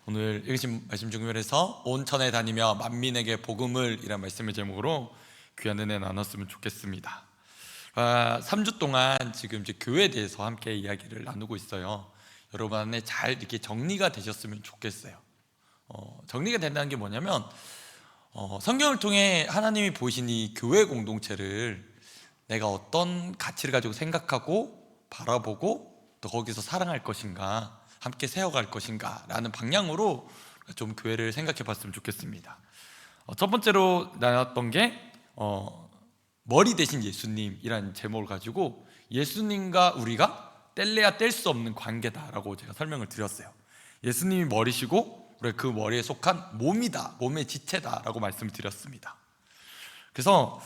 오늘 읽으신 말씀 중에서 온천에 다니며 만민에게 복음을 이란 말씀의 제목으로 귀한 은혜 나눴으면 좋겠습니다. 3주 동안 지금 이제 교회에 대해서 함께 이야기를 나누고 있어요. 여러분 안에 잘 이렇게 정리가 되셨으면 좋겠어요. 정리가 된다는 게 뭐냐면 성경을 통해 하나님이 보이신 이 교회 공동체를 내가 어떤 가치를 가지고 생각하고 바라보고 또 거기서 사랑할 것인가, 함께 세워갈 것인가 라는 방향으로 좀 교회를 생각해 봤으면 좋겠습니다. 첫 번째로 나눴던 게 머리 대신 예수님이라는 제목을 가지고 예수님과 우리가 뗄래야 뗄 수 없는 관계다라고 제가 설명을 드렸어요. 예수님이 머리시고 우리가 그 머리에 속한 몸이다, 몸의 지체다라고 말씀을 드렸습니다. 그래서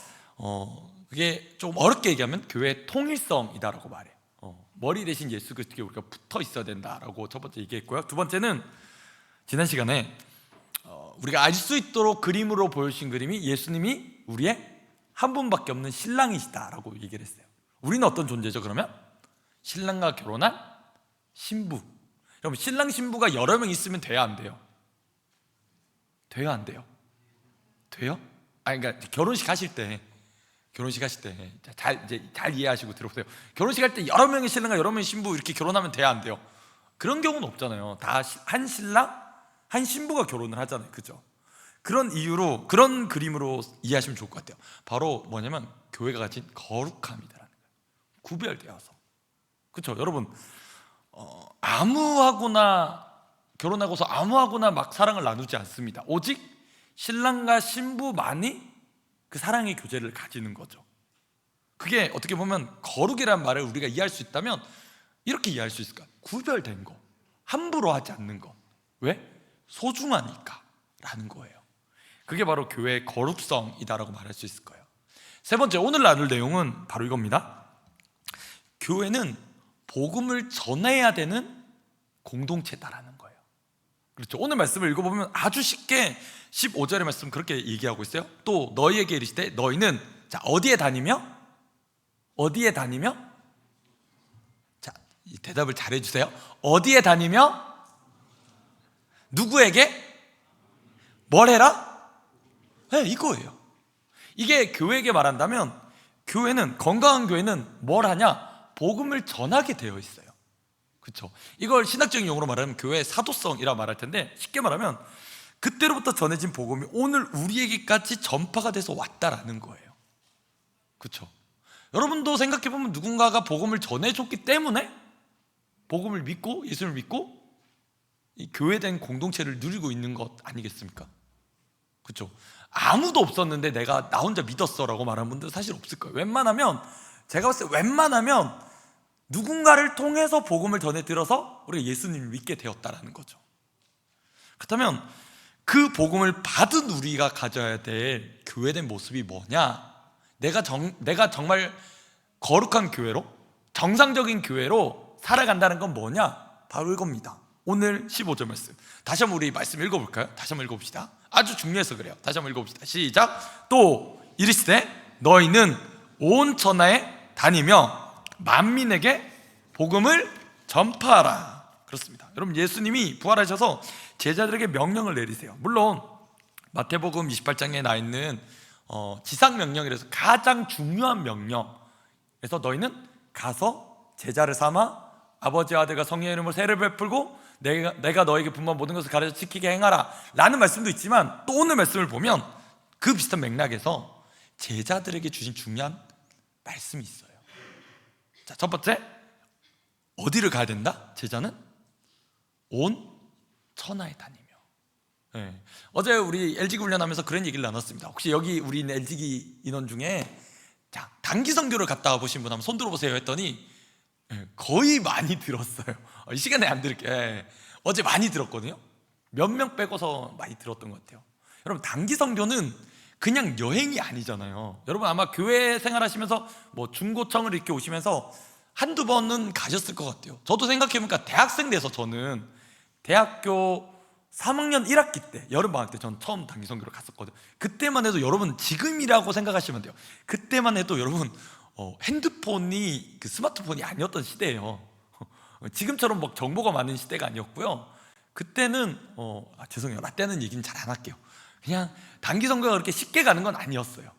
그게 좀 어렵게 얘기하면 교회의 통일성이다라고 말해요. 머리 대신 예수 그리스도께 우리가 붙어 있어야 된다라고 첫 번째 얘기했고요. 두 번째는 지난 시간에 우리가 알 수 있도록 그림으로 보여주신 그림이 예수님이 우리의 한 분밖에 없는 신랑이시다라고 얘기를 했어요. 우리는 어떤 존재죠? 그러면 신랑과 결혼한 신부. 여러분, 신랑 신부가 여러 명 있으면 돼야 안 돼요? 돼요, 안 돼요? 돼요? 그러니까 결혼식 하실 때 잘 이해하시고 들어보세요. 결혼식 할 때 여러 명의 신랑과 여러 명의 신부 이렇게 결혼하면 돼야 안 돼요? 그런 경우는 없잖아요. 다 한 신랑 한 신부가 결혼을 하잖아요, 그죠? 그런 이유로, 그런 그림으로 이해하시면 좋을 것 같아요. 바로 뭐냐면 교회가 가진 거룩함이다라는 거예요. 구별되어서. 그렇죠? 여러분, 아무하고나 결혼하고서 아무하고나 막 사랑을 나누지 않습니다. 오직 신랑과 신부만이 그 사랑의 교제를 가지는 거죠. 그게 어떻게 보면 거룩이란 말을 우리가 이해할 수 있다면 이렇게 이해할 수 있을까? 구별된 거, 함부로 하지 않는 거. 왜? 소중하니까 라는 거예요. 그게 바로 교회의 거룩성이다라고 말할 수 있을 거예요. 세 번째, 오늘 나눌 내용은 바로 이겁니다. 교회는 복음을 전해야 되는 공동체다라는 거예요. 그렇죠? 오늘 말씀을 읽어보면 아주 쉽게 15절의 말씀 그렇게 얘기하고 있어요. 또 너희에게 이르시되 너희는 어디에 다니며? 자, 이 대답을 잘해주세요. 어디에 다니며? 누구에게? 뭘 해라? 네, 이거예요. 이게 교회에게 말한다면 교회는, 건강한 교회는 뭘 하냐? 복음을 전하게 되어 있어요. 그렇죠? 이걸 신학적인 용어로 말하면 교회의 사도성이라 말할 텐데, 쉽게 말하면 그때로부터 전해진 복음이 오늘 우리에게까지 전파가 돼서 왔다라는 거예요. 그렇죠? 여러분도 생각해보면 누군가가 복음을 전해줬기 때문에 복음을 믿고 예수를 믿고 이 교회된 공동체를 누리고 있는 것 아니겠습니까? 그렇죠? 아무도 없었는데 내가 나 혼자 믿었어 라고 말하는 분들은 사실 없을 거예요. 제가 봤을 때 웬만하면 누군가를 통해서 복음을 전해 들어서 우리가 예수님을 믿게 되었다라는 거죠. 그렇다면 그 복음을 받은 우리가 가져야 될 교회된 모습이 뭐냐? 내가 정말 거룩한 교회로, 정상적인 교회로 살아간다는 건 뭐냐? 바로 이겁니다. 오늘 15절 말씀, 다시 한번 우리 말씀 읽어볼까요? 다시 한번 읽어봅시다. 아주 중요해서 그래요. 다시 한번 읽어봅시다. 시작. 또 이르시되 너희는 온 천하에 다니며 만민에게 복음을 전파하라. 그렇습니다. 여러분, 예수님이 부활하셔서 제자들에게 명령을 내리세요. 물론 마태복음 28장에 나 있는 지상명령이라서 가장 중요한 명령, 그래서 너희는 가서 제자를 삼아 아버지와 아들과 성령의 이름으로 세례를 베풀고 내가 너에게 분부한 모든 것을 가르쳐 지키게 행하라 라는 말씀도 있지만, 또 오늘 말씀을 보면 그 비슷한 맥락에서 제자들에게 주신 중요한 말씀이 있어요. 자, 첫 번째, 어디를 가야 된다? 제자는 온 천하에 다니며. 네. 어제 우리 LG기 훈련하면서 그런 얘기를 나눴습니다. 혹시 여기 우리 있는 LG기 인원 중에 단기 선교를 갔다 와보신 분 한번 손 들어보세요 했더니 거의 많이 들었어요. 이 시간에 안 들을게. 어제 많이 들었거든요. 몇 명 빼고서 많이 들었던 것 같아요. 여러분, 단기 선교는 그냥 여행이 아니잖아요. 여러분 아마 교회 생활하시면서 뭐 중고청을 이렇게 오시면서 한두 번은 가셨을 것 같아요. 저도 생각해보니까 대학생 돼서 저는 대학교 3학년 1학기 때 여름방학 때 전 처음 단기 선교를 갔었거든요. 그때만 해도 여러분 지금이라고 생각하시면 돼요. 그때만 해도 여러분 핸드폰이 스마트폰이 아니었던 시대예요. 지금처럼 막 정보가 많은 시대가 아니었고요. 그때는 죄송해요, 라떼는 얘기는 잘 안 할게요. 그냥 단기 선교가 그렇게 쉽게 가는 건 아니었어요.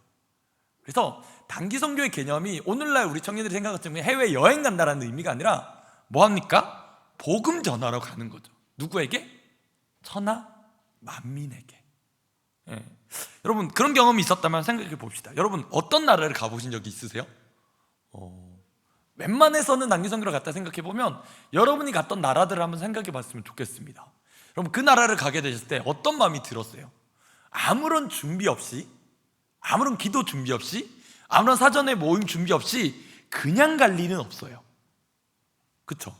그래서 단기 선교의 개념이 오늘날 우리 청년들이 생각하는 해외 여행 간다는 의미가 아니라 뭐합니까? 복음 전하러 가는 거죠. 누구에게? 천하 만민에게. 예. 여러분 그런 경험이 있었다면 생각해 봅시다. 여러분 어떤 나라를 가보신 적이 있으세요? 웬만해서는 단기 선교를 갔다 생각해 보면 여러분이 갔던 나라들을 한번 생각해 봤으면 좋겠습니다. 여러분 그 나라를 가게 되셨을 때 어떤 마음이 들었어요? 아무런 준비 없이, 아무런 기도 준비 없이, 아무런 사전에 모임 준비 없이 그냥 갈 리는 없어요. 그쵸?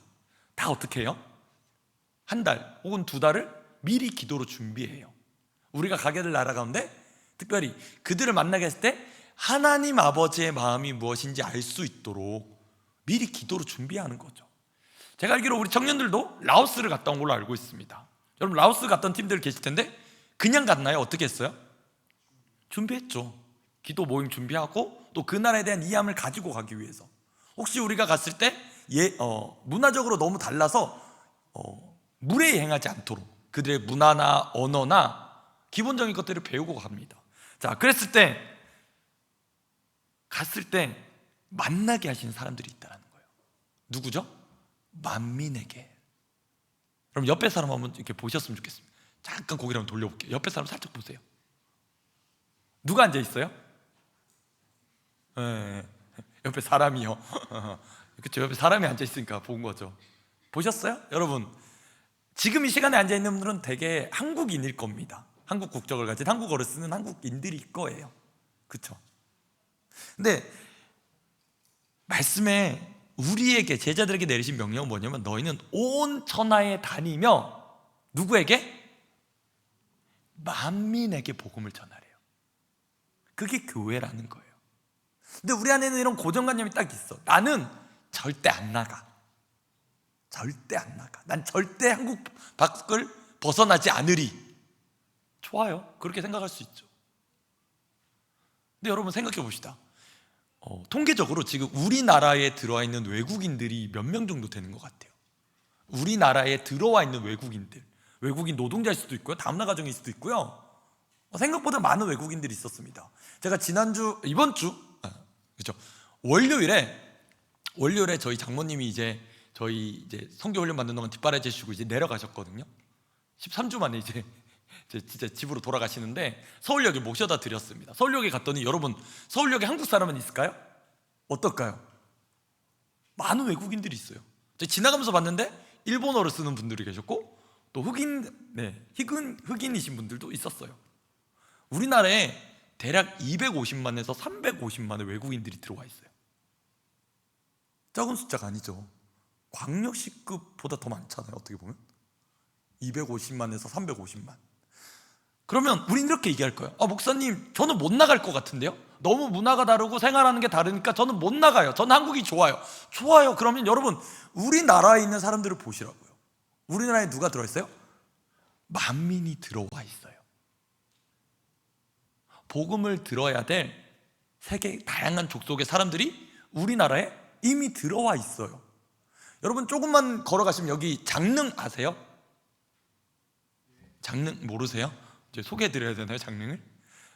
다 어떻게 해요? 한 달 혹은 두 달을 미리 기도로 준비해요. 우리가 가게 될 나라 가운데 특별히 그들을 만나게 했을 때 하나님 아버지의 마음이 무엇인지 알 수 있도록 미리 기도로 준비하는 거죠. 제가 알기로 우리 청년들도 라오스를 갔다 온 걸로 알고 있습니다. 여러분 라오스 갔던 팀들 계실 텐데 그냥 갔나요? 어떻게 했어요? 준비했죠. 기도 모임 준비하고 또 그 나라에 대한 이해함을 가지고 가기 위해서. 혹시 우리가 갔을 때 문화적으로 너무 달라서 무례히 행하지 않도록 그들의 문화나 언어나 기본적인 것들을 배우고 갑니다. 자, 그랬을 때 갔을 때 만나게 하시는 사람들이 있다는 거예요. 누구죠? 만민에게. 그럼 옆에 사람 한번 이렇게 보셨으면 좋겠습니다. 잠깐 고개를 한번 돌려볼게요. 옆에 사람 살짝 보세요. 누가 앉아 있어요? 옆에 사람이요. 그렇죠. 옆에 사람이 앉아 있으니까 본 거죠. 보셨어요? 여러분 지금 이 시간에 앉아 있는 분들은 대개 한국인일 겁니다. 한국 국적을 가진 한국어를 쓰는 한국인들일 거예요. 그렇죠? 근데 말씀에 우리에게 제자들에게 내리신 명령은 뭐냐면 너희는 온 천하에 다니며 누구에게? 만민에게 복음을 전하래요. 그게 교회라는 거예요. 근데 우리 안에는 이런 고정관념이 딱 있어. 나는 절대 안 나가. 절대 안 나가. 난 절대 한국 밖을 벗어나지 않으리. 좋아요. 그렇게 생각할 수 있죠. 근데 여러분 생각해 봅시다. 통계적으로 지금 우리나라에 들어와 있는 외국인들이 몇 명 정도 되는 것 같아요? 우리나라에 들어와 있는 외국인들, 외국인 노동자일 수도 있고요, 다문화 가정일 수도 있고요. 생각보다 많은 외국인들이 있었습니다. 제가 이번 주 그렇죠. 월요일에 저희 장모님이 저희 선교 훈련 받는 동안 뒷바라지 해주시고 이제 내려가셨거든요. 13주 만에 이제 진짜 집으로 돌아가시는데 서울역에 모셔다 드렸습니다. 서울역에 갔더니 여러분 서울역에 한국 사람은 있을까요? 어떨까요? 많은 외국인들이 있어요. 제가 지나가면서 봤는데 일본어를 쓰는 분들이 계셨고 또 흑인이신 분들도 있었어요. 우리나라에 대략 250만에서 350만의 외국인들이 들어와 있어요. 적은 숫자가 아니죠. 광역시급보다 더 많잖아요. 어떻게 보면 250만에서 350만. 그러면 우린 이렇게 얘기할 거예요. 목사님 저는 못 나갈 것 같은데요? 너무 문화가 다르고 생활하는 게 다르니까 저는 못 나가요. 저는 한국이 좋아요. 좋아요. 그러면 여러분 우리나라에 있는 사람들을 보시라고요. 우리나라에 누가 들어있어요? 만민이 들어와 있어요. 복음을 들어야 될 세계 다양한 족속의 사람들이 우리나라에 이미 들어와 있어요. 여러분 조금만 걸어가시면 여기 장릉 아세요? 장릉 모르세요? 이제 소개해드려야 되나요? 장릉을?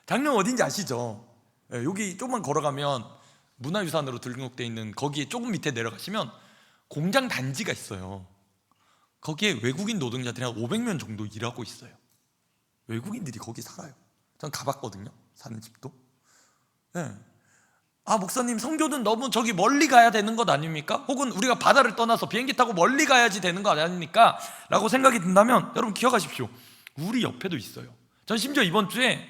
장릉 어딘지 아시죠? 여기 조금만 걸어가면 문화유산으로 등록되어 있는 거기에 조금 밑에 내려가시면 공장 단지가 있어요. 거기에 외국인 노동자들이 한 500명 정도 일하고 있어요. 외국인들이 거기 살아요. 전 가봤거든요. 사는 집도. 목사님 선교는 너무 저기 멀리 가야 되는 것 아닙니까? 혹은 우리가 바다를 떠나서 비행기 타고 멀리 가야지 되는 것 아닙니까? 라고 생각이 든다면 여러분 기억하십시오. 우리 옆에도 있어요. 전 심지어 이번 주에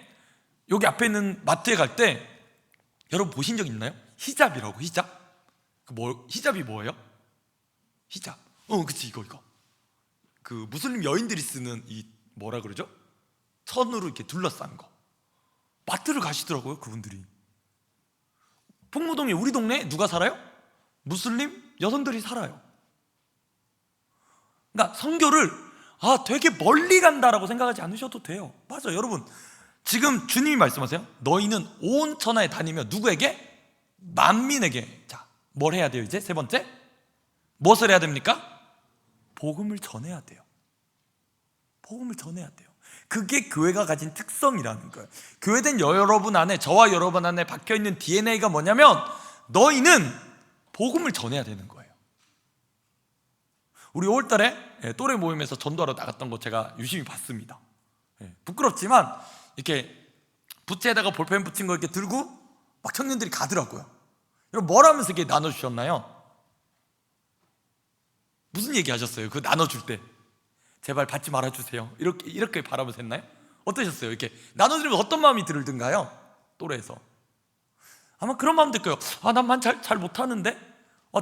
여기 앞에 있는 마트에 갈 때 여러분 보신 적 있나요? 히잡이라고. 히잡? 히잡이 뭐예요? 히잡. 그치 이거 그 무슬림 여인들이 쓰는 이 뭐라 그러죠? 천으로 이렇게 둘러싼 거. 마트를 가시더라고요 그분들이. 풍무동에 우리 동네에 누가 살아요? 무슬림 여성들이 살아요. 그러니까 선교를 되게 멀리 간다라고 생각하지 않으셔도 돼요. 맞아요. 여러분 지금 주님이 말씀하세요. 너희는 온 천하에 다니며 누구에게? 만민에게. 자, 뭘 해야 돼요? 이제 세 번째 무엇을 해야 됩니까? 복음을 전해야 돼요. 복음을 전해야 돼요. 그게 교회가 가진 특성이라는 거예요. 교회된 여러분 안에, 저와 여러분 안에 박혀있는 DNA가 뭐냐면 너희는 복음을 전해야 되는 거예요. 우리 5월달에 또래 모임에서 전도하러 나갔던 거 제가 유심히 봤습니다. 부끄럽지만 이렇게 부채에다가 볼펜 붙인 거 이렇게 들고 막 청년들이 가더라고요. 여러분 뭘 하면서 이렇게 나눠주셨나요? 무슨 얘기 하셨어요? 그 나눠줄 때 제발 받지 말아주세요 이렇게 바라면서 했나요? 어떠셨어요? 이렇게 나눠주면 어떤 마음이 들든가요? 또래에서 아마 그런 마음 들 거예요. 난만 잘 못하는데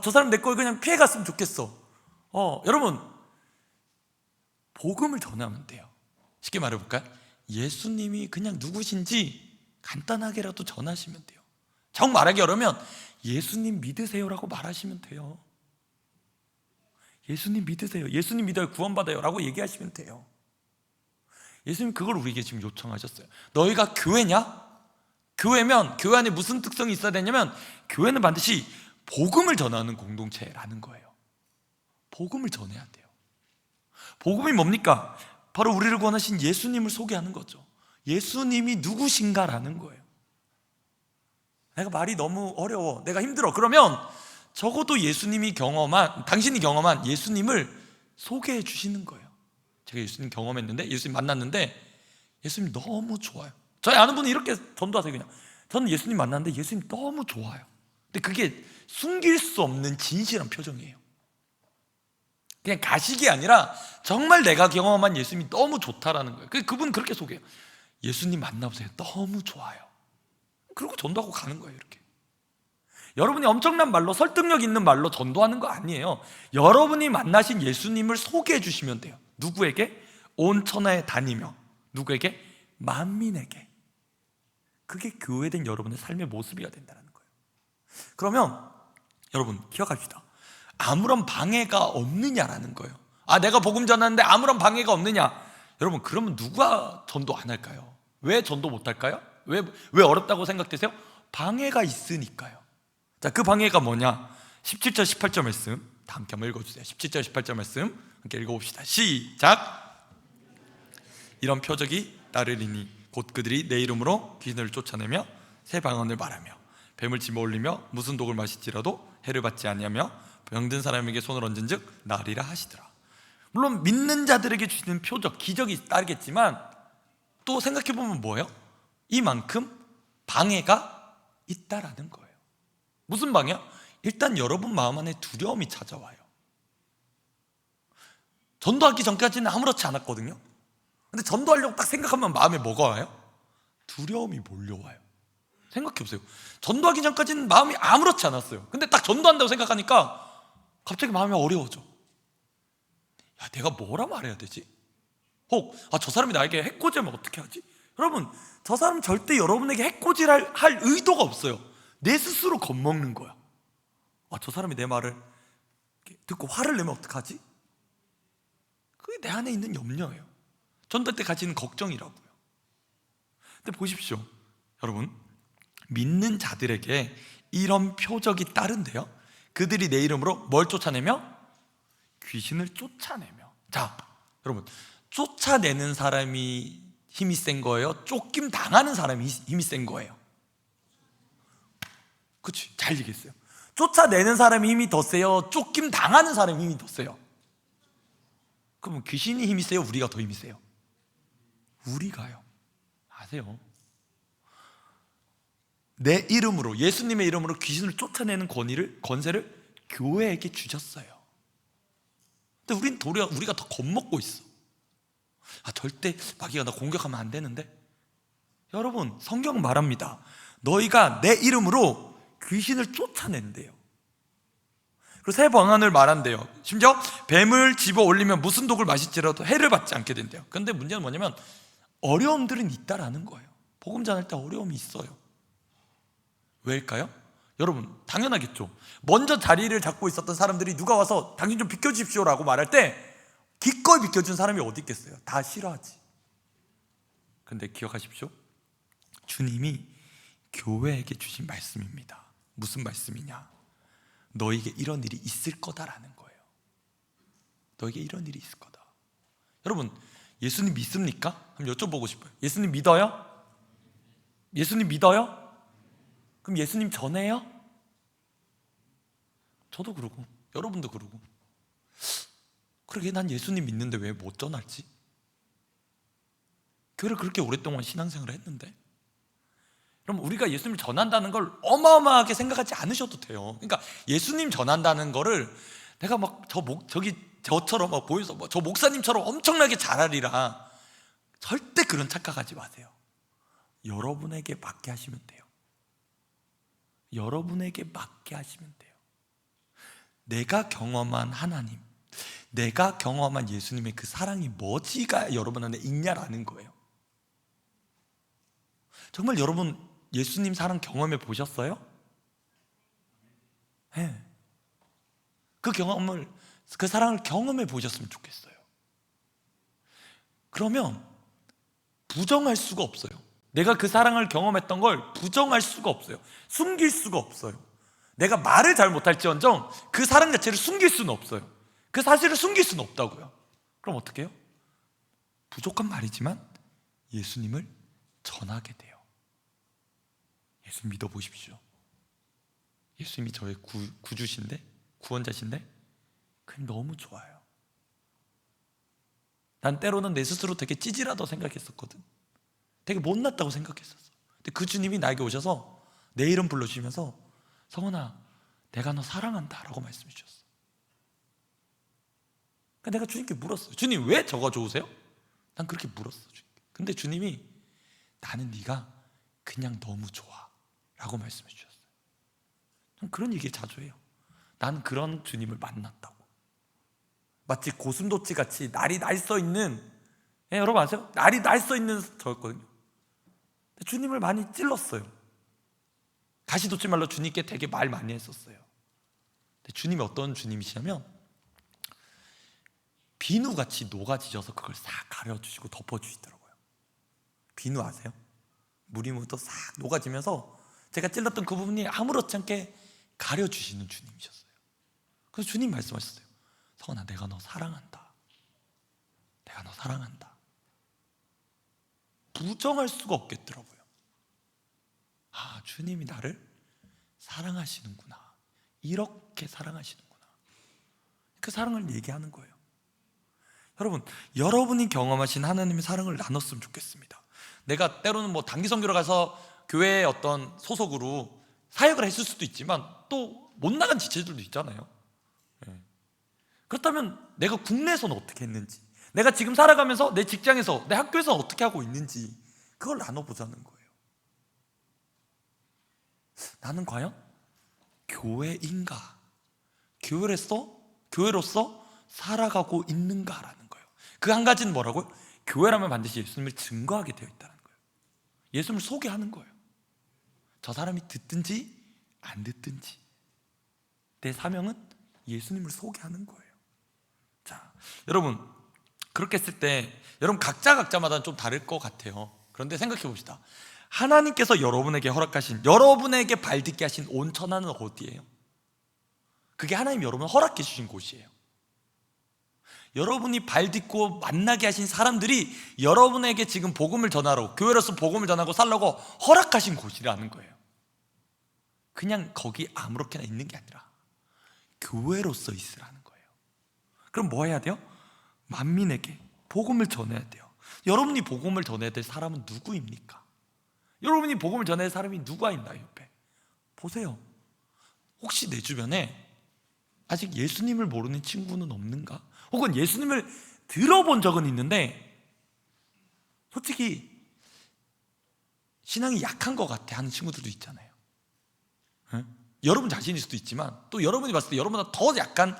저 사람 내 걸 그냥 피해갔으면 좋겠어. 여러분 복음을 전하면 돼요. 쉽게 말해볼까요? 예수님이 그냥 누구신지 간단하게라도 전하시면 돼요. 정 말하기 어려우면 예수님 믿으세요라고 말하시면 돼요. 예수님 믿으세요, 예수님 믿어야 구원받아요 라고 얘기하시면 돼요. 예수님 그걸 우리에게 지금 요청하셨어요. 너희가 교회냐? 교회면 교회 안에 무슨 특성이 있어야 되냐면 교회는 반드시 복음을 전하는 공동체라는 거예요. 복음을 전해야 돼요. 복음이 뭡니까? 바로 우리를 구원하신 예수님을 소개하는 거죠. 예수님이 누구신가라는 거예요. 내가 말이 너무 어려워, 내가 힘들어, 그러면 적어도 당신이 경험한 예수님을 소개해 주시는 거예요. 제가 예수님 경험했는데, 예수님 만났는데 예수님 너무 좋아요. 저희 아는 분이 이렇게 전도하세요. 그냥 저는 예수님 만났는데 예수님 너무 좋아요. 근데 그게 숨길 수 없는 진실한 표정이에요. 그냥 가식이 아니라 정말 내가 경험한 예수님이 너무 좋다라는 거예요. 그분 그렇게 소개해요. 예수님 만나보세요, 너무 좋아요. 그리고 전도하고 가는 거예요. 이렇게 여러분이 엄청난 말로, 설득력 있는 말로 전도하는 거 아니에요. 여러분이 만나신 예수님을 소개해 주시면 돼요. 누구에게? 온 천하에 다니며. 누구에게? 만민에게. 그게 교회된 여러분의 삶의 모습이가 된다는 거예요. 그러면 여러분 기억합시다. 아무런 방해가 없느냐라는 거예요. 내가 복음 전하는데 아무런 방해가 없느냐. 여러분 그러면 누가 전도 안 할까요? 왜 전도 못 할까요? 왜 어렵다고 생각되세요? 방해가 있으니까요. 자, 그 방해가 뭐냐? 17절 18절 말씀 다 함께 한번 읽어주세요. 17절 18절 말씀 함께 읽어봅시다. 시작. 이런 표적이 따르리니 곧 그들이 내 이름으로 귀신을 쫓아내며 새 방언을 말하며 뱀을 집어올리며 무슨 독을 마실지라도 해를 받지 아니하며 병든 사람에게 손을 얹은즉 나으리라 하시더라. 물론 믿는 자들에게 주시는 표적, 기적이 따르겠지만 또 생각해보면 뭐예요? 이만큼 방해가 있다라는 거예요. 무슨 방해야? 일단 여러분 마음 안에 두려움이 찾아와요. 전도하기 전까지는 아무렇지 않았거든요. 근데 전도하려고 딱 생각하면 마음에 뭐가 와요? 두려움이 몰려와요. 생각해보세요. 전도하기 전까지는 마음이 아무렇지 않았어요. 근데 딱 전도한다고 생각하니까 갑자기 마음이 어려워져. 내가 뭐라 말해야 되지? 혹 저 사람이 나에게 해코지하면 어떻게 하지? 여러분 저 사람은 절대 여러분에게 해코지할 의도가 없어요. 내 스스로 겁먹는 거야. 저 사람이 내 말을 듣고 화를 내면 어떡하지? 그게 내 안에 있는 염려예요. 전도할 때 가지는 걱정이라고요. 근데 보십시오, 여러분 믿는 자들에게 이런 표적이 따른대요. 그들이 내 이름으로 뭘 쫓아내며? 귀신을 쫓아내며. 자, 여러분 쫓아내는 사람이 힘이 센 거예요? 쫓김 당하는 사람이 힘이 센 거예요? 그치, 잘 얘기했어요. 쫓아내는 사람이 힘이 더 세요? 쫓김 당하는 사람이 힘이 더 세요? 그러면 귀신이 힘이 세요? 우리가 더 힘이 세요? 우리가요. 아세요? 내 이름으로, 예수님의 이름으로 귀신을 쫓아내는 권세를 교회에게 주셨어요. 근데 우린 도리어 우리가 더 겁먹고 있어. 절대 마귀가 나 공격하면 안 되는데. 여러분 성경 말합니다. 너희가 내 이름으로 귀신을 쫓아낸대요. 그리고 새 방언을 말한대요. 심지어 뱀을 집어 올리면 무슨 독을 마실지라도 해를 받지 않게 된대요. 그런데 문제는 뭐냐면 어려움들은 있다라는 거예요. 복음 전할 때 어려움이 있어요. 왜일까요? 여러분 당연하겠죠. 먼저 자리를 잡고 있었던 사람들이 누가 와서 당신 좀 비켜주십시오라고 말할 때 기꺼이 비켜준 사람이 어디 있겠어요? 다 싫어하지. 근데 기억하십시오. 주님이 교회에게 주신 말씀입니다. 무슨 말씀이냐? 너에게 이런 일이 있을 거다라는 거예요. 너에게 이런 일이 있을 거다. 여러분 예수님 믿습니까? 한번 여쭤보고 싶어요. 예수님 믿어요? 예수님 믿어요? 그럼 예수님 전해요? 저도 그러고 여러분도 그러고. 그러게 난 예수님 믿는데 왜 못 전할지? 교회를 그렇게 오랫동안 신앙생활을 했는데. 그럼 우리가 예수님을 전한다는 걸 어마어마하게 생각하지 않으셔도 돼요. 그러니까 예수님 전한다는 거를 내가 막 저처럼 막 보여서 저 목사님처럼 엄청나게 잘하리라, 절대 그런 착각하지 마세요. 여러분에게 맡게 하시면 돼요. 여러분에게 맡게 하시면 돼요. 내가 경험한 하나님, 내가 경험한 예수님의 그 사랑이 뭐지가 여러분 안에 있냐라는 거예요. 정말 여러분 예수님 사랑 경험해 보셨어요? 네. 그 사랑을 경험해 보셨으면 좋겠어요. 그러면 부정할 수가 없어요. 내가 그 사랑을 경험했던 걸 부정할 수가 없어요. 숨길 수가 없어요. 내가 말을 잘 못할지언정 그 사랑 자체를 숨길 수는 없어요. 그 사실을 숨길 수는 없다고요. 그럼 어떻게 해요? 부족한 말이지만 예수님을 전하게 돼요. 예수 믿어보십시오. 예수님이 저의 구주신데, 구원자신데 그게 너무 좋아요. 난 때로는 내 스스로 되게 찌질하다고 생각했었거든. 되게 못났다고 생각했었어. 근데 그 주님이 나에게 오셔서 내 이름 불러주시면서 성원아, 내가 너 사랑한다 라고 말씀해 주셨어. 그러니까 내가 주님께 물었어요. 주님 왜 저가 좋으세요? 난 그렇게 물었어 주님께. 근데 주님이 나는 네가 그냥 너무 좋아 라고 말씀해 주셨어요. 전 그런 얘기 자주 해요. 나는 그런 주님을 만났다고. 마치 고슴도치 같이 날이 날 써 있는, 여러분 아세요? 날이 날 써 있는 저였거든요. 주님을 많이 찔렀어요. 가시돋지 말로 주님께 되게 말 많이 했었어요. 근데 주님이 어떤 주님이시냐면 비누같이 녹아지셔서 그걸 싹 가려주시고 덮어주시더라고요. 비누 아세요? 물이 묻어 싹 녹아지면서 제가 찔렀던 그 부분이 아무렇지 않게 가려주시는 주님이셨어요. 그래서 주님 말씀하셨어요. 성원아, 내가 너 사랑한다. 내가 너 사랑한다. 부정할 수가 없겠더라고요. 아, 주님이 나를 사랑하시는구나. 이렇게 사랑하시는구나. 그 사랑을 얘기하는 거예요. 여러분, 여러분이 경험하신 하나님의 사랑을 나눴으면 좋겠습니다. 내가 때로는 뭐 단기 선교를 가서 교회의 어떤 소속으로 사역을 했을 수도 있지만 또 못 나간 지체들도 있잖아요. 그렇다면 내가 국내에서는 어떻게 했는지, 내가 지금 살아가면서 내 직장에서, 내 학교에서 어떻게 하고 있는지 그걸 나눠보자는 거예요. 나는 과연 교회인가? 교회로서 살아가고 있는가라는 거예요. 그 한 가지는 뭐라고요? 교회라면 반드시 예수님을 증거하게 되어 있다는 거예요. 예수님을 소개하는 거예요. 저 사람이 듣든지 안 듣든지 내 사명은 예수님을 소개하는 거예요. 자, 여러분 그렇게 했을 때 여러분 각자마다 좀 다를 것 같아요. 그런데 생각해 봅시다. 하나님께서 여러분에게 허락하신, 여러분에게 발딛게 하신 온 천하는 어디예요? 그게 하나님 여러분을 허락해 주신 곳이에요. 여러분이 발딛고 만나게 하신 사람들이 여러분에게 지금 복음을 전하라고, 교회로서 복음을 전하고 살라고 허락하신 곳이라는 거예요. 그냥 거기 아무렇게나 있는 게 아니라 교회로서 있으라는 거예요. 그럼 뭐 해야 돼요? 만민에게 복음을 전해야 돼요. 여러분이 복음을 전해야 될 사람은 누구입니까? 여러분이 복음을 전해야 될 사람이 누가 있나요? 옆에 보세요. 혹시 내 주변에 아직 예수님을 모르는 친구는 없는가? 혹은 예수님을 들어본 적은 있는데 솔직히 신앙이 약한 것 같아 하는 친구들도 있잖아요. 여러분 자신일 수도 있지만 또 여러분이 봤을 때 여러분보다 더 약간,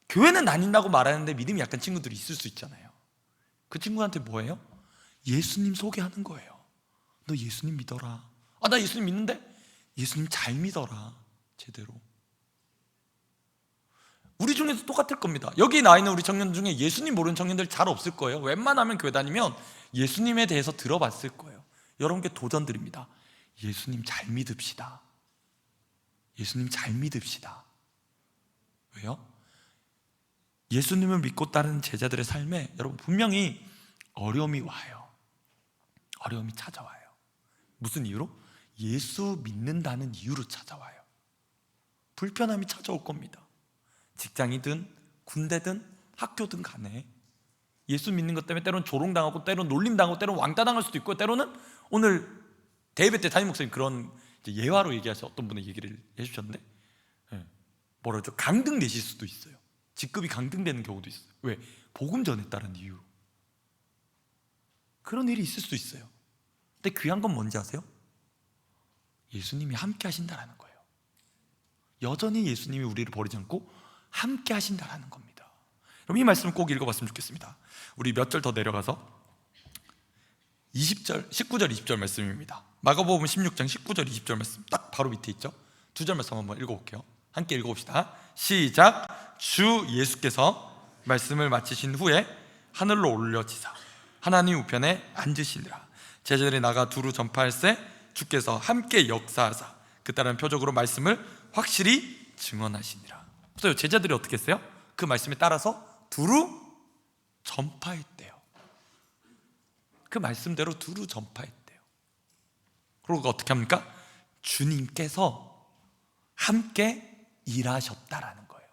교회는 다닌다고 말하는데 믿음이 약한 친구들이 있을 수 있잖아요. 그 친구한테 뭐예요? 예수님 소개하는 거예요. 너 예수님 믿어라. 아, 나 예수님 믿는데? 예수님 잘 믿어라. 제대로. 우리 중에도 똑같을 겁니다. 여기 나와 있는 우리 청년 중에 예수님 모르는 청년들 잘 없을 거예요. 웬만하면 교회 다니면 예수님에 대해서 들어봤을 거예요. 여러분께 도전드립니다. 예수님 잘 믿읍시다. 예수님 잘 믿읍시다. 왜요? 예수님을 믿고 따르는 제자들의 삶에 여러분 분명히 어려움이 와요. 어려움이 찾아와요. 무슨 이유로? 예수 믿는다는 이유로 찾아와요. 불편함이 찾아올 겁니다. 직장이든 군대든 학교든 간에 예수 믿는 것 때문에 때로는 조롱당하고, 때로는 놀림당하고, 때로는 왕따당할 수도 있고, 때로는 오늘 대예배 때 담임 목사님 그런 예화로 얘기하셔서 어떤 분의 얘기를 해주셨는데, 뭐라 그러죠? 강등되실 수도 있어요. 직급이 강등되는 경우도 있어요. 왜? 복음 전했다는 이유로. 그런 일이 있을 수 있어요. 근데 귀한 건 뭔지 아세요? 예수님이 함께 하신다라는 거예요. 여전히 예수님이 우리를 버리지 않고 함께 하신다라는 겁니다. 그럼 이 말씀을 꼭 읽어봤으면 좋겠습니다. 우리 몇 절 더 내려가서 19절 20절 말씀입니다. 마가복음 16장 19절 20절 말씀 딱 바로 밑에 있죠. 두 절 말씀 한번 읽어볼게요. 함께 읽어봅시다. 시작. 주 예수께서 말씀을 마치신 후에 하늘로 올려지사 하나님 우편에 앉으시니라. 제자들이 나가 두루 전파할세 주께서 함께 역사하사 그 다른 표적으로 말씀을 확실히 증언하시니라. 그래서 제자들이 어떻게 했어요? 그 말씀에 따라서 두루 전파했대요. 그 말씀대로 두루 전파했대요. 그리고 어떻게 합니까? 주님께서 함께 일하셨다라는 거예요.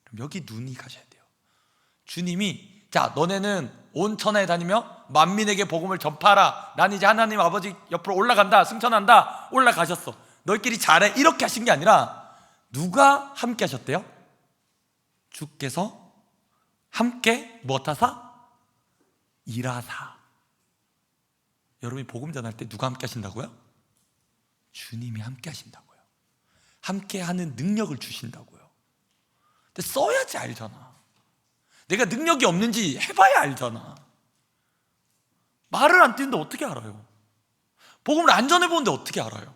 그럼 여기 눈이 가셔야 돼요. 주님이 자, 너네는 온 천하에 다니며 만민에게 복음을 전파하라. 난 이제 하나님 아버지 옆으로 올라간다, 승천한다. 올라가셨어. 너희끼리 잘해. 이렇게 하신 게 아니라 누가 함께 하셨대요? 주께서 함께 무엇하사? 일하사. 여러분이 복음 전할 때 누가 함께 하신다고요? 주님이 함께 하신다고요. 함께 하는 능력을 주신다고요. 근데 써야지 알잖아. 내가 능력이 없는지 해봐야 알잖아. 말을 안 듣는데 어떻게 알아요? 복음을 안 전해보는데 어떻게 알아요?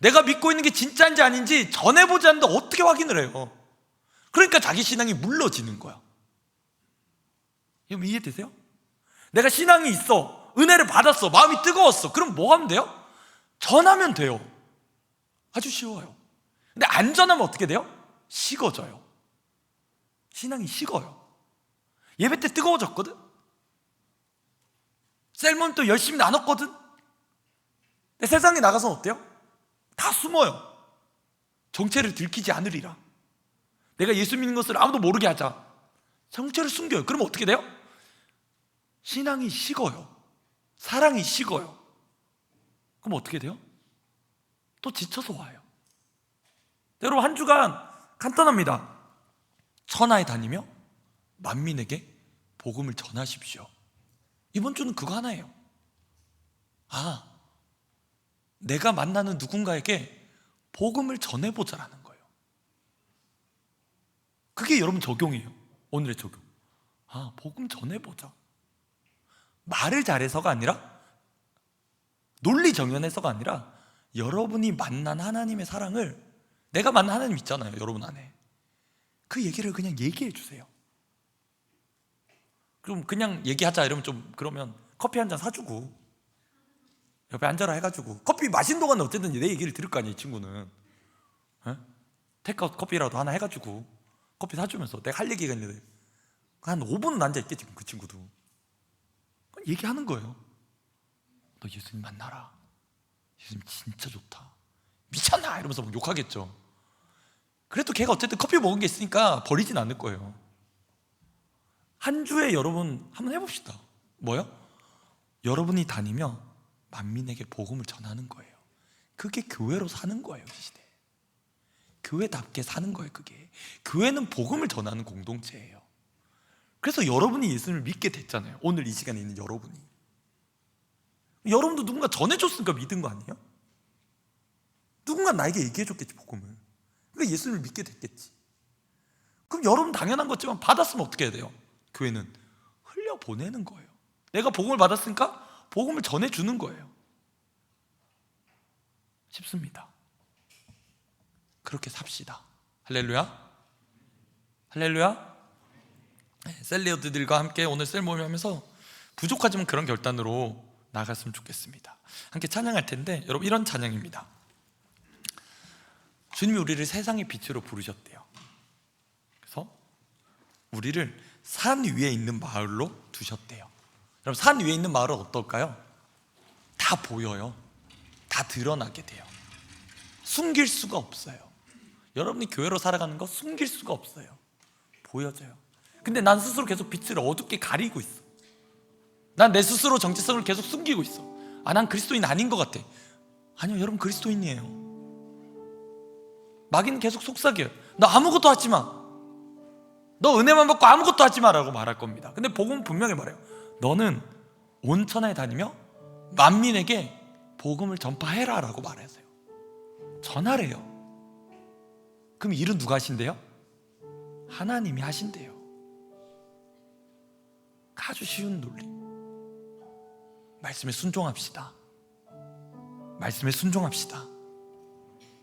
내가 믿고 있는 게 진짜인지 아닌지 전해보지 않는데 어떻게 확인을 해요? 그러니까 자기 신앙이 물러지는 거야. 여러분 이해되세요? 내가 신앙이 있어, 은혜를 받았어, 마음이 뜨거웠어. 그럼 뭐 하면 돼요? 전하면 돼요. 아주 쉬워요. 근데 안 전하면 어떻게 돼요? 식어져요. 신앙이 식어요. 예배 때 뜨거워졌거든? 셀몬 또 열심히 나눴거든? 근데 세상에 나가서는 어때요? 다 숨어요. 정체를 들키지 않으리라. 내가 예수 믿는 것을 아무도 모르게 하자. 정체를 숨겨요. 그러면 어떻게 돼요? 신앙이 식어요. 사랑이 식어요. 그럼 어떻게 돼요? 또 지쳐서 와요. 여러분 한 주간 간단합니다. 천하에 다니며 만민에게 복음을 전하십시오. 이번 주는 그거 하나예요. 아, 내가 만나는 누군가에게 복음을 전해보자라는 거예요. 그게 여러분 적용이에요. 오늘의 적용. 아, 복음 전해보자. 말을 잘해서가 아니라, 논리 정연해서가 아니라 여러분이 만난 하나님의 사랑을, 내가 만난 하나님 있잖아요, 여러분 안에. 그 얘기를 그냥 얘기해 주세요. 그럼 그냥 얘기하자 이러면 좀, 그러면 커피 한 잔 사주고 옆에 앉아라 해가지고, 커피 마신 동안은 어쨌든 내 얘기를 들을 거 아니에요, 이 친구는. 테이크아웃 커피라도 하나 해가지고 커피 사주면서 내가 할 얘기가 있는데 한 5분은 앉아있겠지 그 친구도. 얘기하는 거예요. 너 예수님 만나라. 예수님 진짜 좋다. 미쳤나? 이러면서 막 욕하겠죠. 그래도 걔가 어쨌든 커피 먹은 게 있으니까 버리진 않을 거예요. 한 주에 여러분 한번 해봅시다. 뭐요? 여러분이 다니며 만민에게 복음을 전하는 거예요. 그게 교회로 사는 거예요, 이 시대. 교회답게 사는 거예요. 그게 교회는 복음을 전하는 공동체예요. 그래서 여러분이 예수님을 믿게 됐잖아요. 오늘 이 시간에 있는 여러분이. 여러분도 누군가 전해줬으니까 믿은 거 아니에요? 누군가 나에게 얘기해줬겠지, 복음을. 그러니까 예수님을 믿게 됐겠지. 그럼 여러분 당연한 거지만 받았으면 어떻게 해야 돼요? 교회는 흘려보내는 거예요. 내가 복음을 받았으니까 복음을 전해주는 거예요. 쉽습니다. 그렇게 삽시다. 할렐루야. 할렐루야. 셀리어드들과 함께 오늘 셀 모임 하면서 부족하지만 그런 결단으로 나갔으면 좋겠습니다. 함께 찬양할 텐데, 여러분 이런 찬양입니다. 주님이 우리를 세상의 빛으로 부르셨대요. 그래서 우리를 산 위에 있는 마을로 두셨대요. 그럼 산 위에 있는 마을은 어떨까요? 다 보여요. 다 드러나게 돼요. 숨길 수가 없어요. 여러분이 교회로 살아가는 거 숨길 수가 없어요. 보여져요. 근데 난 스스로 계속 빛을 어둡게 가리고 있어. 난 내 스스로 정체성을 계속 숨기고 있어. 난 그리스도인 아닌 것 같아. 아니요, 여러분 그리스도인이에요. 마귀는 계속 속삭여요. 너 아무것도 하지 마. 너 은혜만 받고 아무것도 하지 마라고 말할 겁니다. 근데 복음은 분명히 말해요. 너는 온 천하에 다니며 만민에게 복음을 전파해라 라고 말하세요. 전하래요. 그럼 일은 누가 하신대요? 하나님이 하신대요. 아주 쉬운 논리. 말씀에 순종합시다. 말씀에 순종합시다.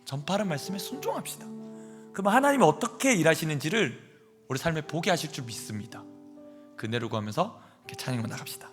전파하는 말씀에 순종합시다. 그럼 하나님이 어떻게 일하시는지를 우리 삶에 보게 하실 줄 믿습니다. 그 은혜를 구하면서 이렇게 찬양으로 나갑시다.